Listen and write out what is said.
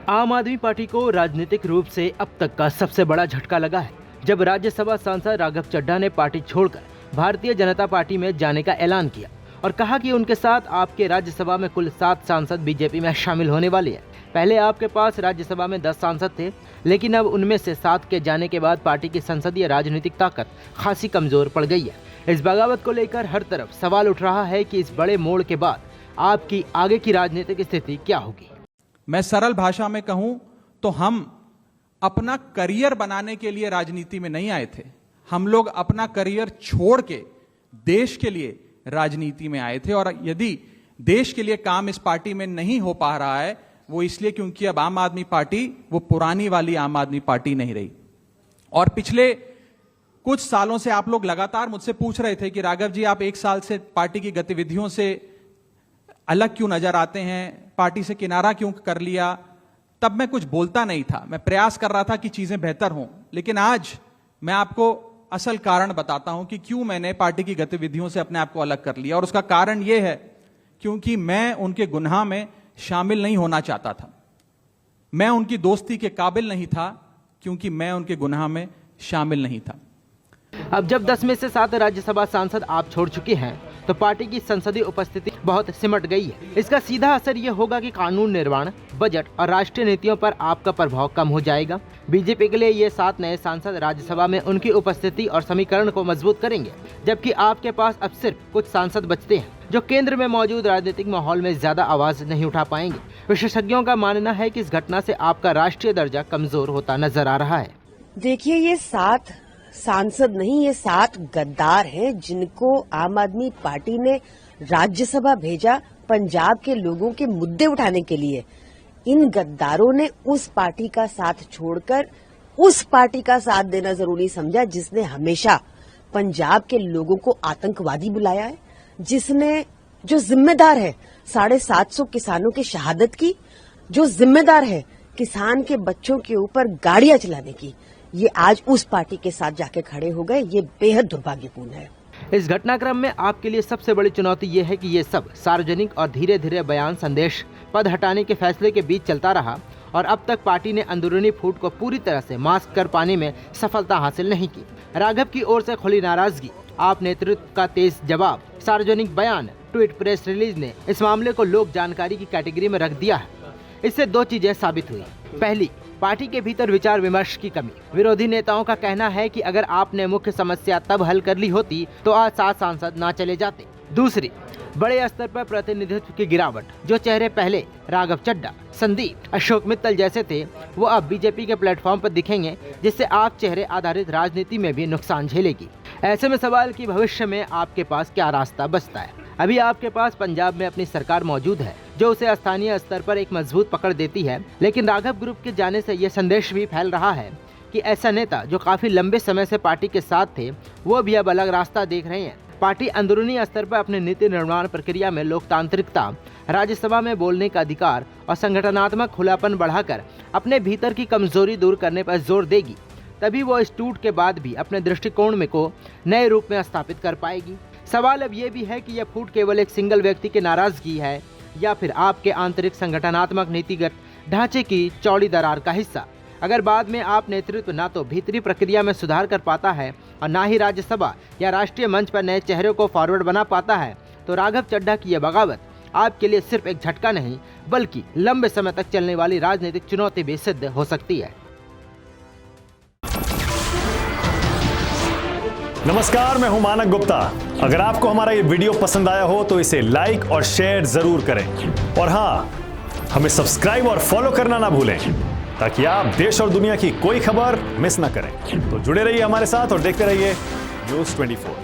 आम आदमी पार्टी को राजनीतिक रूप से अब तक का सबसे बड़ा झटका लगा है जब राज्यसभा सांसद राघव चड्ढा ने पार्टी छोड़कर भारतीय जनता पार्टी में जाने का ऐलान किया और कहा कि उनके साथ आपके राज्यसभा में कुल 7 सांसद बीजेपी में शामिल होने वाले हैं। पहले आपके पास राज्यसभा में 10 सांसद थे, लेकिन अब उनमें से 7 के जाने के बाद पार्टी की संसदीय राजनीतिक ताकत खासी कमजोर पड़ गई है। इस बगावत को लेकर हर तरफ सवाल उठ रहा है कि इस बड़े मोड़ के बाद आपकी आगे की राजनीतिक स्थिति क्या होगी। मैं सरल भाषा में कहूं तो हम अपना करियर बनाने के लिए राजनीति में नहीं आए थे। हम लोग अपना करियर छोड़ के देश के लिए राजनीति में आए थे, और यदि देश के लिए काम इस पार्टी में नहीं हो पा रहा है वो इसलिए क्योंकि अब आम आदमी पार्टी वो पुरानी वाली आम आदमी पार्टी नहीं रही। और पिछले कुछ सालों से आप लोग लगातार मुझसे पूछ रहे थे कि राघव जी, आप 1 साल से पार्टी की गतिविधियों से अलग क्यों नजर आते हैं, पार्टी से किनारा क्यों कर लिया। तब मैं कुछ बोलता नहीं था, मैं प्रयास कर रहा था कि चीजें बेहतर हों। लेकिन आज मैं आपको असल कारण बताता हूं कि क्यों मैंने पार्टी की गतिविधियों से अपने आप को अलग कर लिया। और उसका कारण यह है क्योंकि मैं उनके गुनाह में शामिल नहीं होना चाहता था। मैं उनकी दोस्ती के काबिल नहीं था क्योंकि मैं उनके गुनाह में शामिल नहीं था। अब जब 10 में से 7 राज्यसभा सांसद आप छोड़ चुके हैं तो पार्टी की संसदीय उपस्थिति बहुत सिमट गई है। इसका सीधा असर यह होगा कि कानून निर्माण, बजट और राष्ट्रीय नीतियों पर आपका प्रभाव कम हो जाएगा। बीजेपी के लिए ये 7 नए सांसद राज्यसभा में उनकी उपस्थिति और समीकरण को मजबूत करेंगे, जबकि आपके पास अब सिर्फ कुछ सांसद बचते हैं जो केंद्र में मौजूद राजनीतिक माहौल में ज्यादा आवाज नहीं उठा पाएंगे। विशेषज्ञों का मानना है कि इस घटना से आपका राष्ट्रीय दर्जा कमजोर होता नजर आ रहा है। देखिए, ये 7 सांसद नहीं, ये 7 गद्दार हैं जिनको आम आदमी पार्टी ने राज्यसभा भेजा पंजाब के लोगों के मुद्दे उठाने के लिए। इन गद्दारों ने उस पार्टी का साथ छोड़कर उस पार्टी का साथ देना जरूरी समझा जिसने हमेशा पंजाब के लोगों को आतंकवादी बुलाया है, जिसने जो जिम्मेदार है 750 किसानों की शहादत की, जो जिम्मेदार है किसान के बच्चों के ऊपर गाड़ियां चलाने की, ये आज उस पार्टी के साथ जाके खड़े हो गए। ये बेहद दुर्भाग्यपूर्ण है। इस घटनाक्रम में आपके लिए सबसे बड़ी चुनौती ये है कि ये सब सार्वजनिक और धीरे धीरे बयान, संदेश, पद हटाने के फैसले के बीच चलता रहा और अब तक पार्टी ने अंदरूनी फूट को पूरी तरह से मास्क कर पाने में सफलता हासिल नहीं की। राघव की ओर से खुली नाराजगी, आप नेतृत्व का तेज जवाब, सार्वजनिक बयान, ट्वीट, प्रेस रिलीज ने इस मामले को लोक जानकारी की कैटेगरी में रख दिया है। इससे 2 चीजें साबित हुई। पहली, पार्टी के भीतर विचार विमर्श की कमी। विरोधी नेताओं का कहना है कि अगर आपने मुख्य समस्या तब हल कर ली होती तो आज 7 सांसद ना चले जाते। दूसरी, बड़े स्तर पर प्रतिनिधित्व की गिरावट। जो चेहरे पहले राघव चड्ढा, संदीप, अशोक मित्तल जैसे थे वो अब बीजेपी के प्लेटफॉर्म पर दिखेंगे, जिससे आप चेहरे आधारित राजनीति में भी नुकसान झेलेगी। ऐसे में सवाल कि भविष्य में आपके पास क्या रास्ता बचता है। अभी आपके पास पंजाब में अपनी सरकार मौजूद है जो उसे स्थानीय स्तर पर एक मजबूत पकड़ देती है, लेकिन राघव ग्रुप के जाने से यह संदेश भी फैल रहा है कि ऐसा नेता जो काफी लंबे समय से पार्टी के साथ थे वो भी अब अलग रास्ता देख रहे हैं। पार्टी अंदरूनी स्तर पर अपने नीति निर्माण प्रक्रिया में लोकतांत्रिकता, राज्यसभा में बोलने का अधिकार और संगठनात्मक खुलापन बढ़ाकर अपने भीतर की कमजोरी दूर करने पर जोर देगी। तभी वो इस टूट के बाद भी अपने दृष्टिकोण में को नए रूप में स्थापित कर पाएगी। सवाल अब ये भी है कि यह फूट केवल एक सिंगल व्यक्ति की नाराजगी है या फिर आपके आंतरिक संगठनात्मक नीतिगत ढांचे की चौड़ी दरार का हिस्सा। अगर बाद में आप नेतृत्व ना तो भीतरी प्रक्रिया में सुधार कर पाता है और ना ही राज्यसभा या राष्ट्रीय मंच पर नए चेहरों को फॉरवर्ड बना पाता है, तो राघव चड्ढा की यह बगावत आपके लिए सिर्फ एक झटका नहीं बल्कि लंबे समय तक चलने वाली राजनीतिक चुनौती भी सिद्ध हो सकती है। नमस्कार, मैं हूं मानक गुप्ता। अगर आपको हमारा ये वीडियो पसंद आया हो तो इसे लाइक और शेयर जरूर करें, और हाँ, हमें सब्सक्राइब और फॉलो करना ना भूलें ताकि आप देश और दुनिया की कोई खबर मिस ना करें। तो जुड़े रहिए हमारे साथ और देखते रहिए न्यूज़ 24।